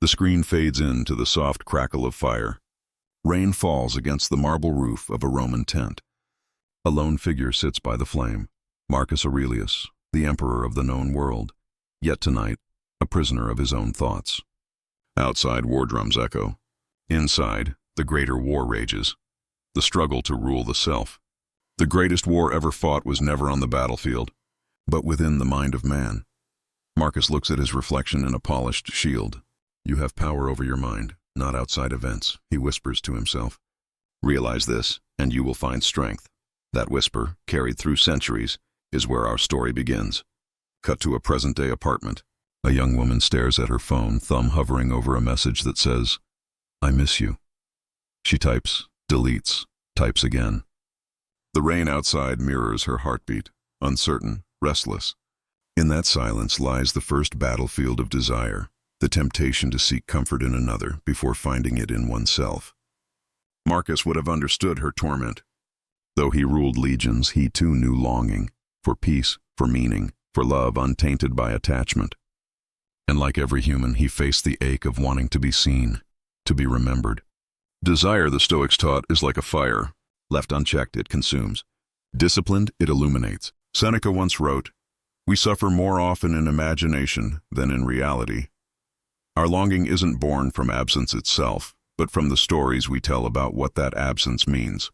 The screen fades into the soft crackle of fire. Rain falls against the marble roof of a Roman tent. A lone figure sits by the flame, Marcus Aurelius, the emperor of the known world, yet tonight a prisoner of his own thoughts. Outside, war drums echo. Inside, the greater war rages, the struggle to rule the self. The greatest war ever fought was never on the battlefield, but within the mind of man. Marcus looks at his reflection in a polished shield. You have power over your mind, not outside events, he whispers to himself. Realize this, and you will find strength. That whisper, carried through centuries, is where our story begins. Cut to a present-day apartment. A young woman stares at her phone, thumb hovering over a message that says, I miss you. She types, deletes, types again. The rain outside mirrors her heartbeat, uncertain, restless. In that silence lies the first battlefield of desire, the temptation to seek comfort in another before finding it in oneself. Marcus would have understood her torment. Though he ruled legions, he too knew longing, for peace, for meaning, for love untainted by attachment. And like every human, he faced the ache of wanting to be seen, to be remembered. Desire, the Stoics taught, is like a fire. Left unchecked, it consumes. Disciplined, it illuminates. Seneca once wrote, We suffer more often in imagination than in reality. Our longing isn't born from absence itself, but from the stories we tell about what that absence means.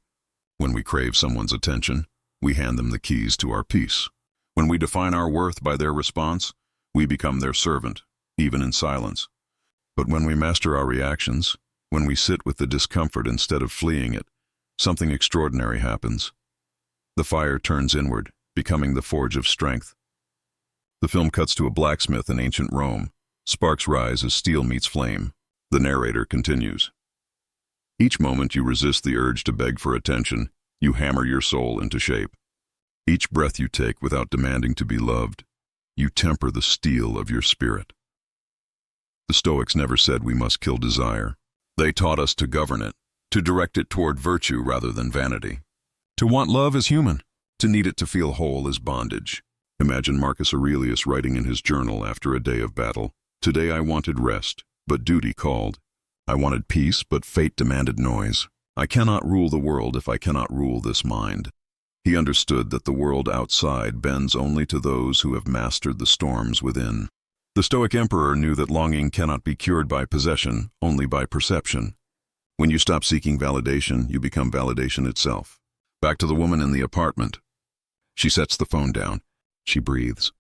When we crave someone's attention, we hand them the keys to our peace. When we define our worth by their response, we become their servant, even in silence. But when we master our reactions, when we sit with the discomfort instead of fleeing it, something extraordinary happens. The fire turns inward, becoming the forge of strength. The film cuts to a blacksmith in ancient Rome. Sparks rise as steel meets flame. The narrator continues. Each moment you resist the urge to beg for attention, you hammer your soul into shape. Each breath you take without demanding to be loved, you temper the steel of your spirit. The Stoics never said we must kill desire. They taught us to govern it, to direct it toward virtue rather than vanity. To want love is human. To need it to feel whole is bondage. Imagine Marcus Aurelius writing in his journal after a day of battle. Today I wanted rest, but duty called. I wanted peace, but fate demanded noise. I cannot rule the world if I cannot rule this mind. He understood that the world outside bends only to those who have mastered the storms within. The Stoic emperor knew that longing cannot be cured by possession, only by perception. When you stop seeking validation, you become validation itself. Back to the woman in the apartment. She sets the phone down. She breathes.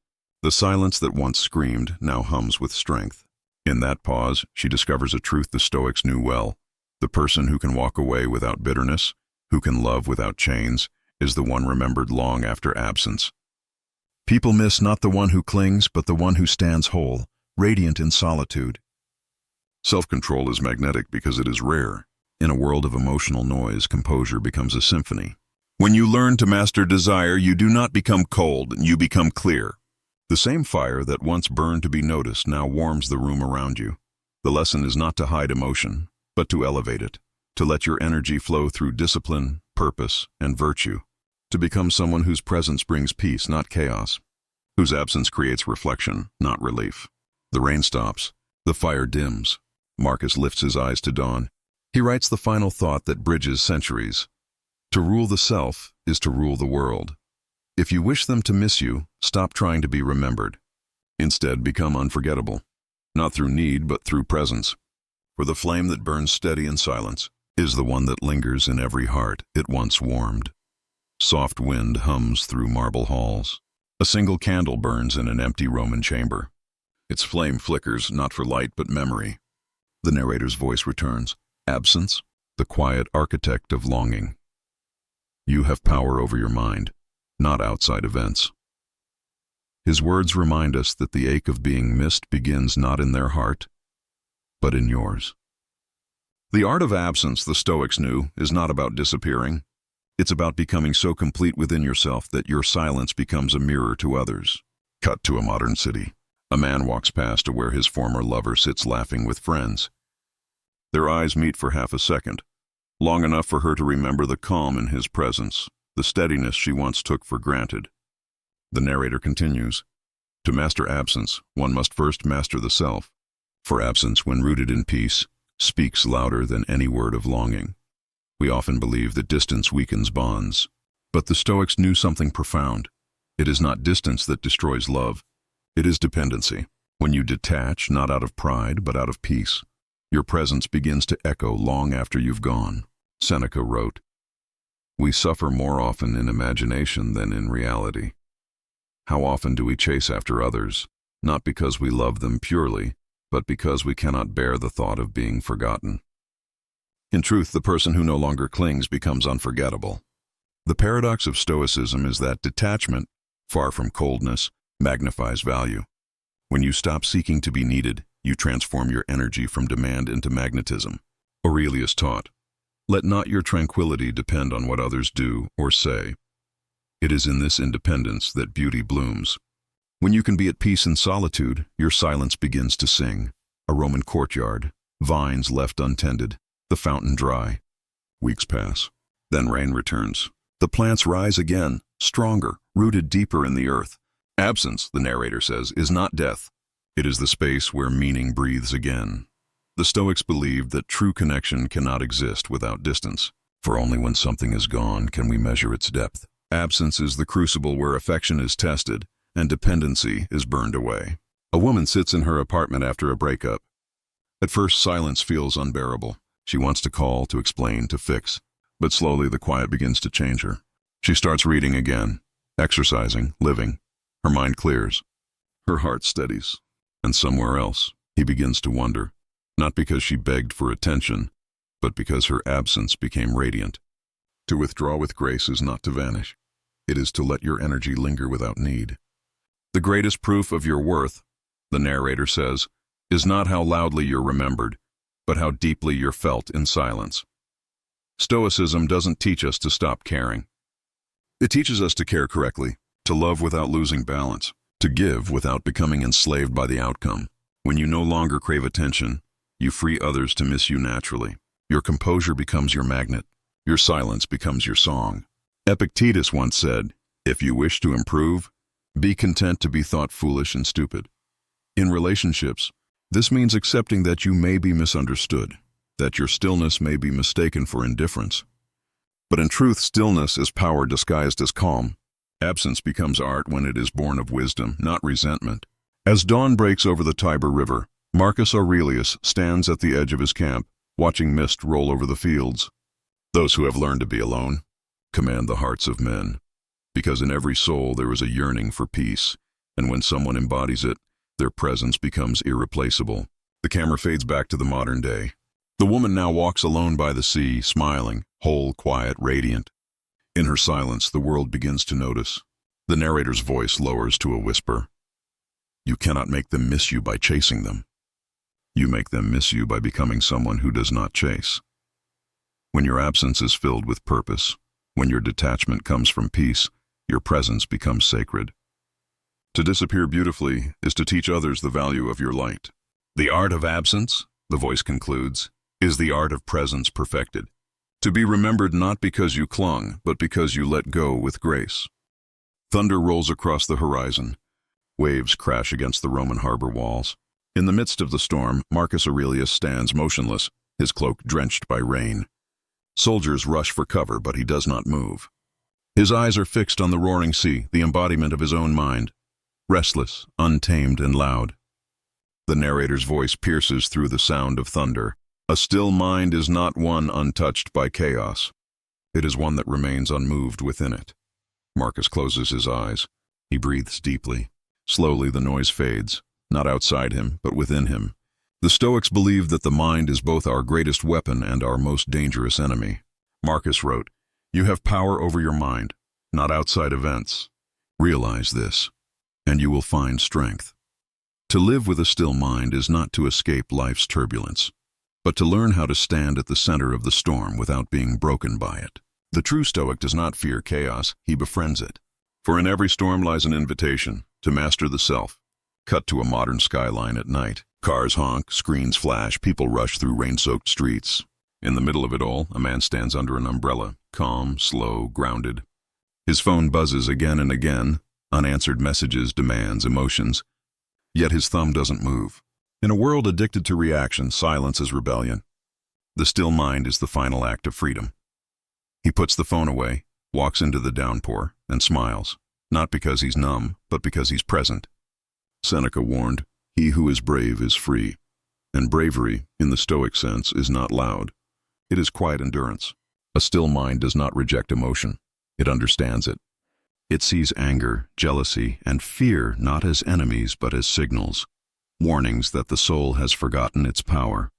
The silence that once screamed now hums with strength. In that pause, she discovers a truth the Stoics knew well. The person who can walk away without bitterness, who can love without chains, is the one remembered long after absence. People miss not the one who clings, but the one who stands whole, radiant in solitude. Self-control is magnetic because it is rare. In a world of emotional noise, composure becomes a symphony. When you learn to master desire, you do not become cold, you become clear. The same fire that once burned to be noticed now warms the room around you. The lesson is not to hide emotion, but to elevate it, to let your energy flow through discipline, purpose, and virtue, to become someone whose presence brings peace, not chaos, whose absence creates reflection, not relief. The rain stops. The fire dims. Marcus lifts his eyes to dawn. He writes the final thought that bridges centuries. To rule the self is to rule the world. If you wish them to miss you, stop trying to be remembered. Instead, become unforgettable, not through need, but through presence. For the flame that burns steady in silence is the one that lingers in every heart it once warmed. Soft wind hums through marble halls. A single candle burns in an empty Roman chamber. Its flame flickers not for light but memory. The narrator's voice returns. Absence, the quiet architect of longing. You have power over your mind, not outside events. His words remind us that the ache of being missed begins not in their heart, but in yours. The art of absence, the Stoics knew, is not about disappearing. It's about becoming so complete within yourself that your silence becomes a mirror to others. Cut to a modern city. A man walks past to where his former lover sits laughing with friends. Their eyes meet for half a second, long enough for her to remember the calm in his presence, the steadiness she once took for granted. The narrator continues. To master absence, one must first master the self. For absence, when rooted in peace, speaks louder than any word of longing. We often believe that distance weakens bonds, but the Stoics knew something profound. It is not distance that destroys love. It is dependency. When you detach, not out of pride, but out of peace, your presence begins to echo long after you've gone. Seneca wrote, "We suffer more often in imagination than in reality." How often do we chase after others, not because we love them purely, but because we cannot bear the thought of being forgotten? In truth, the person who no longer clings becomes unforgettable. The paradox of Stoicism is that detachment, far from coldness, magnifies value. When you stop seeking to be needed, you transform your energy from demand into magnetism. Aurelius taught, "Let not your tranquility depend on what others do or say. It is in this independence that beauty blooms." When you can be at peace in solitude, your silence begins to sing. A Roman courtyard, vines left untended, the fountain dry. Weeks pass. Then rain returns. The plants rise again, stronger, rooted deeper in the earth. Absence, the narrator says, is not death. It is the space where meaning breathes again. The Stoics believed that true connection cannot exist without distance, for only when something is gone can we measure its depth. Absence is the crucible where affection is tested and dependency is burned away. A woman sits in her apartment after a breakup. At first, silence feels unbearable. She wants to call, to explain, to fix. But slowly the quiet begins to change her. She starts reading again, exercising, living. Her mind clears. Her heart steadies. And somewhere else, he begins to wonder, not because she begged for attention, but because her absence became radiant. To withdraw with grace is not to vanish. It is to let your energy linger without need. The greatest proof of your worth, the narrator says, is not how loudly you're remembered, but how deeply you're felt in silence. Stoicism doesn't teach us to stop caring. It teaches us to care correctly, to love without losing balance, to give without becoming enslaved by the outcome. When you no longer crave attention, you free others to miss you naturally. Your composure becomes your magnet. Your silence becomes your song. Epictetus once said, "If you wish to improve, be content to be thought foolish and stupid." In relationships, this means accepting that you may be misunderstood, that your stillness may be mistaken for indifference. But in truth, stillness is power disguised as calm. Absence becomes art when it is born of wisdom, not resentment. As dawn breaks over the Tiber River, Marcus Aurelius stands at the edge of his camp, watching mist roll over the fields. Those who have learned to be alone command the hearts of men, because in every soul there is a yearning for peace, and when someone embodies it, their presence becomes irreplaceable. The camera fades back to the modern day. The woman now walks alone by the sea, smiling, whole, quiet, radiant. In her silence, the world begins to notice. The narrator's voice lowers to a whisper. You cannot make them miss you by chasing them. You make them miss you by becoming someone who does not chase. When your absence is filled with purpose, when your detachment comes from peace, your presence becomes sacred. To disappear beautifully is to teach others the value of your light. The art of absence, the voice concludes, is the art of presence perfected. To be remembered not because you clung, but because you let go with grace. Thunder rolls across the horizon. Waves crash against the Roman harbor walls. In the midst of the storm, Marcus Aurelius stands motionless, his cloak drenched by rain. Soldiers rush for cover, but he does not move. His eyes are fixed on the roaring sea, the embodiment of his own mind, restless, untamed, and loud. The narrator's voice pierces through the sound of thunder. A still mind is not one untouched by chaos. It is one that remains unmoved within it. Marcus closes his eyes. He breathes deeply. Slowly the noise fades, not outside him, but within him. The Stoics believed that the mind is both our greatest weapon and our most dangerous enemy. Marcus wrote, "You have power over your mind, not outside events. Realize this, and you will find strength." To live with a still mind is not to escape life's turbulence, but to learn how to stand at the center of the storm without being broken by it. The true Stoic does not fear chaos, he befriends it. For in every storm lies an invitation to master the self. Cut to a modern skyline at night. Cars honk, screens flash, people rush through rain-soaked streets. In the middle of it all, a man stands under an umbrella, calm, slow, grounded. His phone buzzes again and again, unanswered messages, demands, emotions. Yet his thumb doesn't move. In a world addicted to reaction, silence is rebellion. The still mind is the final act of freedom. He puts the phone away, walks into the downpour, and smiles, not because he's numb, but because he's present. Seneca warned, "He who is brave is free." And bravery, in the Stoic sense, is not loud. It is quiet endurance. A still mind does not reject emotion. It understands it. It sees anger, jealousy, and fear not as enemies but as signals, warnings that the soul has forgotten its power.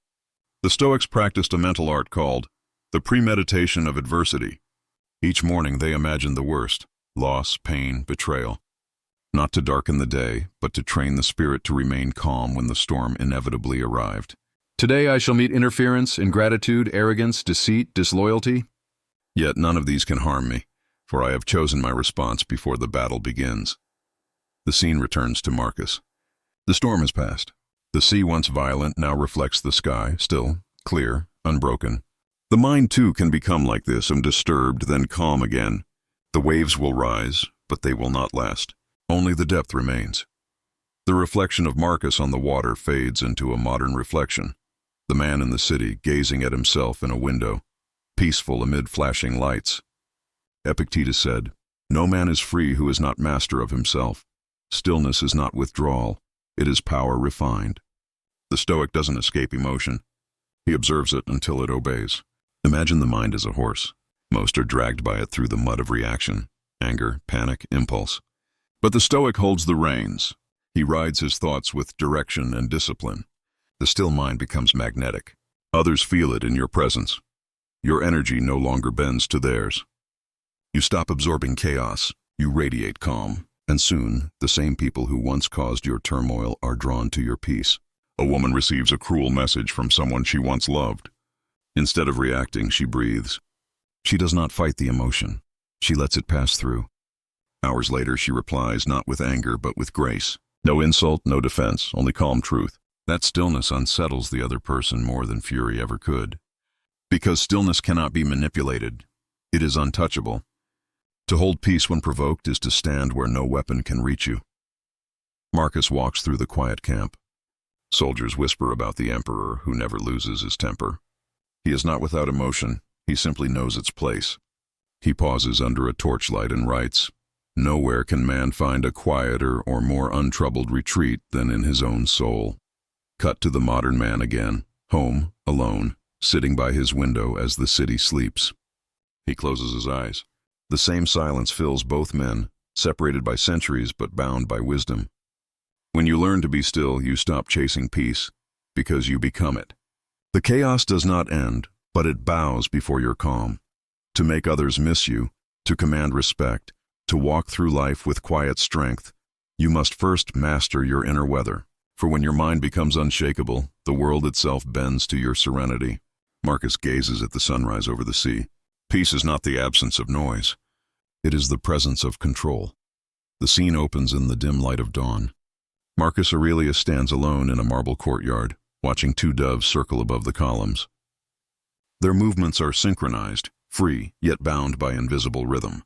The Stoics practiced a mental art called the premeditation of adversity. Each morning they imagined the worst: loss, pain, betrayal. Not to darken the day, but to train the spirit to remain calm when the storm inevitably arrived. Today I shall meet interference, ingratitude, arrogance, deceit, disloyalty. Yet none of these can harm me, for I have chosen my response before the battle begins. The scene returns to Marcus. The storm has passed. The sea, once violent, now reflects the sky, still, clear, unbroken. The mind too can become like this, undisturbed, then calm again. The waves will rise, but they will not last. Only the depth remains. The reflection of Marcus on the water fades into a modern reflection. The man in the city, gazing at himself in a window, peaceful amid flashing lights. Epictetus said, "No man is free who is not master of himself. Stillness is not withdrawal, it is power refined." The Stoic doesn't escape emotion. He observes it until it obeys. Imagine the mind as a horse. Most are dragged by it through the mud of reaction, anger, panic, impulse. But the Stoic holds the reins. He rides his thoughts with direction and discipline. The still mind becomes magnetic. Others feel it in your presence. Your energy no longer bends to theirs. You stop absorbing chaos, you radiate calm, and soon the same people who once caused your turmoil are drawn to your peace. A woman receives a cruel message from someone she once loved. Instead of reacting, she breathes. She does not fight the emotion. She lets it pass through. Hours later, she replies not with anger, but with grace. No insult, no defense, only calm truth. That stillness unsettles the other person more than fury ever could. Because stillness cannot be manipulated. It is untouchable. To hold peace when provoked is to stand where no weapon can reach you. Marcus walks through the quiet camp. Soldiers whisper about the emperor who never loses his temper. He is not without emotion, he simply knows its place. He pauses under a torchlight and writes, "Nowhere can man find a quieter or more untroubled retreat than in his own soul." Cut to the modern man again, home, alone, sitting by his window as the city sleeps. He closes his eyes. The same silence fills both men, separated by centuries but bound by wisdom. When you learn to be still, you stop chasing peace, because you become it. The chaos does not end, but it bows before your calm. To make others miss you, to command respect, to walk through life with quiet strength, you must first master your inner weather. For when your mind becomes unshakable, the world itself bends to your serenity. Marcus gazes at the sunrise over the sea. Peace is not the absence of noise. It is the presence of control. The scene opens in the dim light of dawn. Marcus Aurelius stands alone in a marble courtyard, watching two doves circle above the columns. Their movements are synchronized, free, yet bound by invisible rhythm.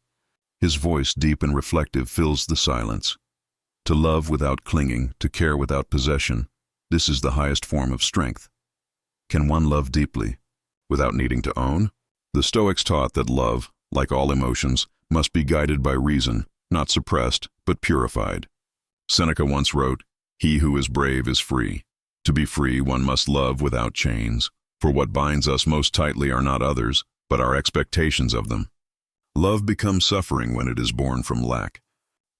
His voice, deep and reflective, fills the silence. To love without clinging, to care without possession, this is the highest form of strength. Can one love deeply, without needing to own? The Stoics taught that love, like all emotions, must be guided by reason, not suppressed, but purified. Seneca once wrote, "He who is brave is free. To be free, one must love without chains, for what binds us most tightly are not others, but our expectations of them." Love becomes suffering when it is born from lack.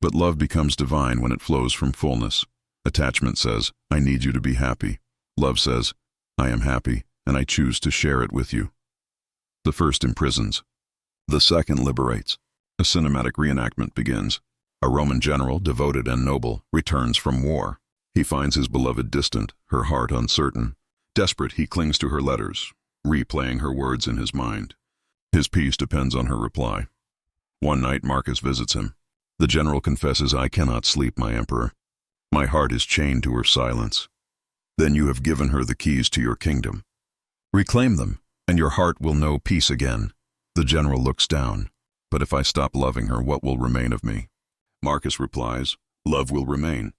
But love becomes divine when it flows from fullness. Attachment says, "I need you to be happy." Love says, "I am happy, and I choose to share it with you." The first imprisons. The second liberates. A cinematic reenactment begins. A Roman general, devoted and noble, returns from war. He finds his beloved distant, her heart uncertain. Desperate, he clings to her letters, replaying her words in his mind. His peace depends on her reply. One night, Marcus visits him. The general confesses, "I cannot sleep, my emperor. My heart is chained to her silence." "Then you have given her the keys to your kingdom. Reclaim them, and your heart will know peace again." The general looks down. "But if I stop loving her, what will remain of me?" Marcus replies, "Love will remain,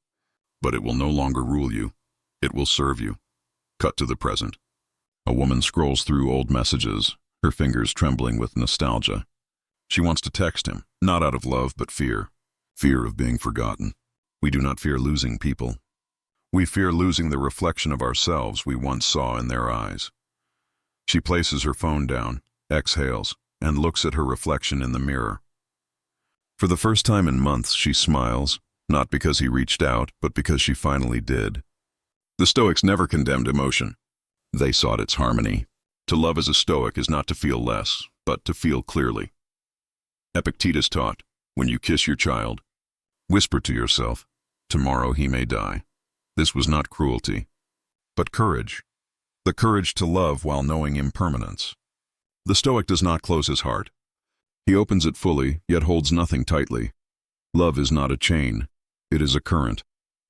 but it will no longer rule you. It will serve you. Cut to the present. A woman scrolls through old messages, her fingers trembling with nostalgia. She wants to text him, not out of love but fear. Fear of being forgotten. We do not fear losing people. We fear losing the reflection of ourselves we once saw in their eyes. She places her phone down, exhales, and looks at her reflection in the mirror. For the first time in months, she smiles, not because he reached out, but because she finally did. The Stoics never condemned emotion. They sought its harmony. To love as a Stoic is not to feel less, but to feel clearly. Epictetus taught, when you kiss your child, whisper to yourself, tomorrow he may die. This was not cruelty, but courage. The courage to love while knowing impermanence. The Stoic does not close his heart. He opens it fully, yet holds nothing tightly. Love is not a chain. It is a current.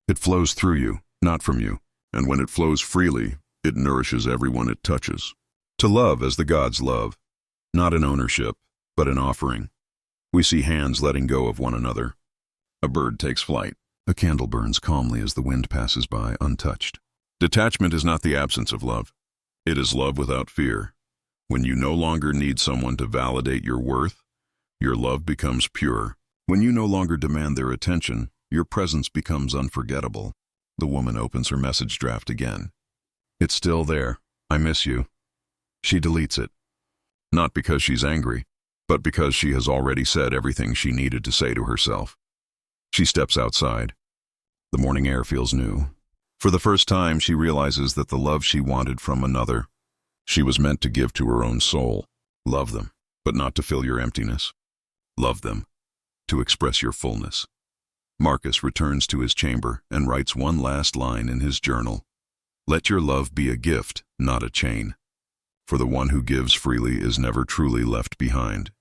It flows through you, not from you. And when it flows freely, it nourishes everyone it touches. To love as the gods love, not in ownership, but in offering. We see hands letting go of one another. A bird takes flight. A candle burns calmly as the wind passes by, untouched. Detachment is not the absence of love. It is love without fear. When you no longer need someone to validate your worth, your love becomes pure. When you no longer demand their attention, your presence becomes unforgettable. The woman opens her message draft again. It's still there. I miss you. She deletes it. Not because she's angry, but because she has already said everything she needed to say to herself. She steps outside. The morning air feels new. For the first time, she realizes that the love she wanted from another, she was meant to give to her own soul. Love them, but not to fill your emptiness. Love them, to express your fullness. Marcus returns to his chamber and writes one last line in his journal. Let your love be a gift, not a chain. For the one who gives freely is never truly left behind.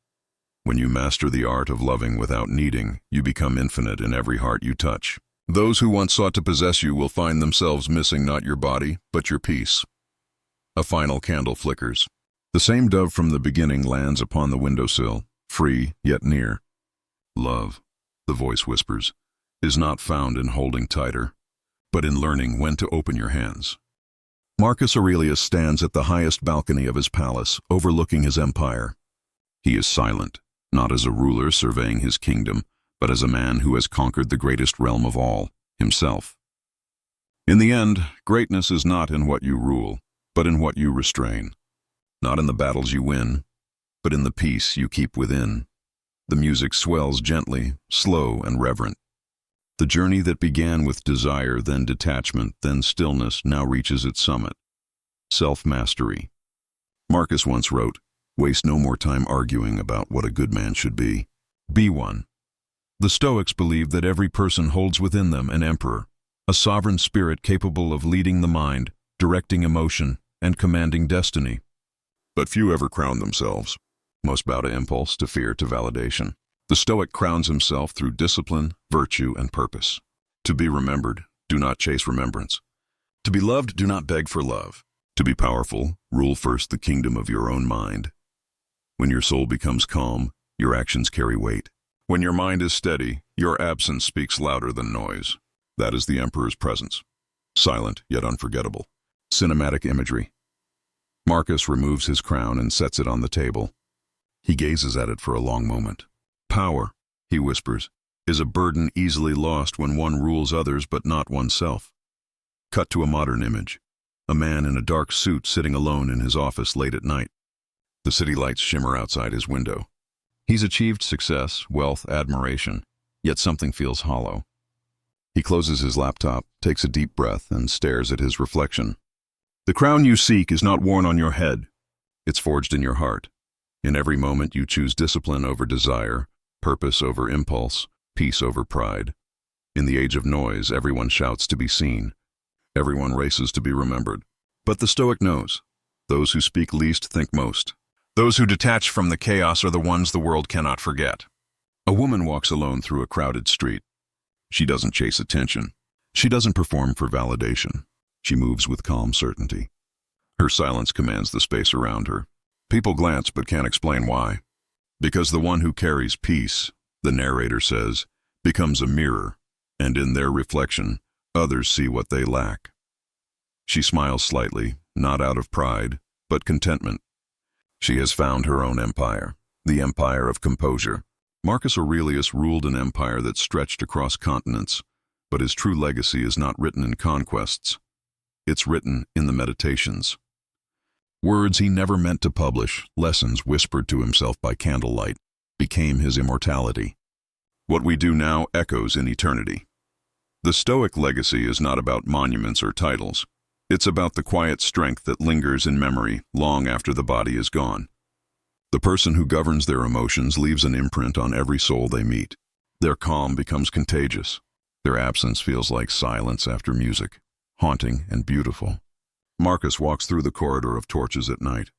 When you master the art of loving without needing, you become infinite in every heart you touch. Those who once sought to possess you will find themselves missing not your body, but your peace. A final candle flickers. The same dove from the beginning lands upon the windowsill, free yet near. Love, the voice whispers, is not found in holding tighter, but in learning when to open your hands. Marcus Aurelius stands at the highest balcony of his palace, overlooking his empire. He is silent, not as a ruler surveying his kingdom, but as a man who has conquered the greatest realm of all, himself. In the end, greatness is not in what you rule, but in what you restrain. Not in the battles you win, but in the peace you keep within. The music swells gently, slow and reverent. The journey that began with desire, then detachment, then stillness, now reaches its summit. Self-mastery. Marcus once wrote, "Waste no more time arguing about what a good man should be. Be one." The Stoics believe that every person holds within them an emperor, a sovereign spirit capable of leading the mind, directing emotion, and commanding destiny. But few ever crown themselves. Most bow to impulse, to fear, to validation. The Stoic crowns himself through discipline, virtue, and purpose. To be remembered, do not chase remembrance. To be loved, do not beg for love. To be powerful, rule first the kingdom of your own mind. When your soul becomes calm, your actions carry weight. When your mind is steady, your absence speaks louder than noise. That is the emperor's presence. Silent, yet unforgettable. Cinematic imagery. Marcus removes his crown and sets it on the table. He gazes at it for a long moment. Power, he whispers, is a burden easily lost when one rules others but not oneself. Cut to a modern image. A man in a dark suit sitting alone in his office late at night. The city lights shimmer outside his window. He's achieved success, wealth, admiration, yet something feels hollow. He closes his laptop, takes a deep breath, and stares at his reflection. The crown you seek is not worn on your head. It's forged in your heart. In every moment you choose discipline over desire, purpose over impulse, peace over pride. In the age of noise, everyone shouts to be seen. Everyone races to be remembered. But the Stoic knows. Those who speak least think most. Those who detach from the chaos are the ones the world cannot forget. A woman walks alone through a crowded street. She doesn't chase attention. She doesn't perform for validation. She moves with calm certainty. Her silence commands the space around her. People glance but can't explain why. Because the one who carries peace, the narrator says, becomes a mirror, and in their reflection, others see what they lack. She smiles slightly, not out of pride, but contentment. She has found her own empire, the empire of composure. Marcus Aurelius ruled an empire that stretched across continents, but his true legacy is not written in conquests. It's written in the meditations. Words he never meant to publish, lessons whispered to himself by candlelight, became his immortality. What we do now echoes in eternity. The Stoic legacy is not about monuments or titles. It's about the quiet strength that lingers in memory long after the body is gone. The person who governs their emotions leaves an imprint on every soul they meet. Their calm becomes contagious. Their absence feels like silence after music, haunting and beautiful. Marcus walks through the corridor of torches at night.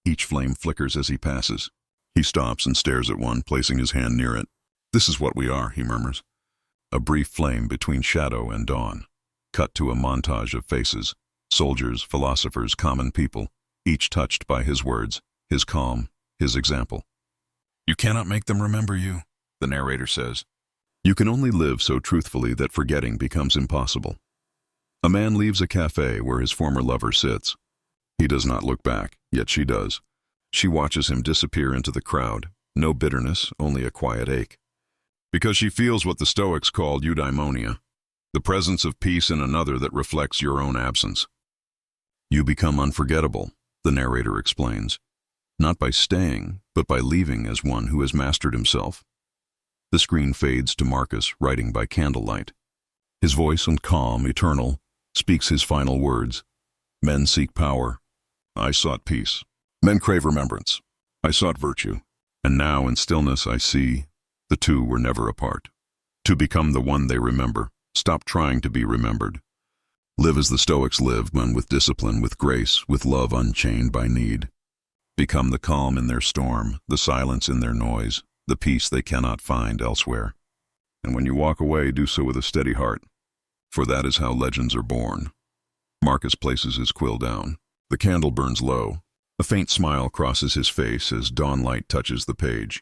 Each flame flickers as he passes. He stops and stares at one, placing his hand near it. "This is what we are," he murmurs. A brief flame between shadow and dawn. Cut to a montage of faces, soldiers, philosophers, common people, each touched by his words, his calm, his example. "You cannot make them remember you," the narrator says. You can only live so truthfully that forgetting becomes impossible. A man leaves a cafe where his former lover sits. He does not look back, yet she does. She watches him disappear into the crowd, no bitterness, only a quiet ache. Because she feels what the Stoics called eudaimonia, the presence of peace in another that reflects your own absence. You become unforgettable, the narrator explains, not by staying, but by leaving as one who has mastered himself. The screen fades to Marcus writing by candlelight. His voice, calm, eternal, speaks his final words. Men seek power. I sought peace. Men crave remembrance. I sought virtue. And now in stillness I see the two were never apart. To become the one they remember, stop trying to be remembered. Live as the Stoics lived, one with discipline, with grace, with love unchained by need. Become the calm in their storm, the silence in their noise, the peace they cannot find elsewhere. And when you walk away, do so with a steady heart, for that is how legends are born. Marcus places his quill down. The candle burns low. A faint smile crosses his face as dawnlight touches the page.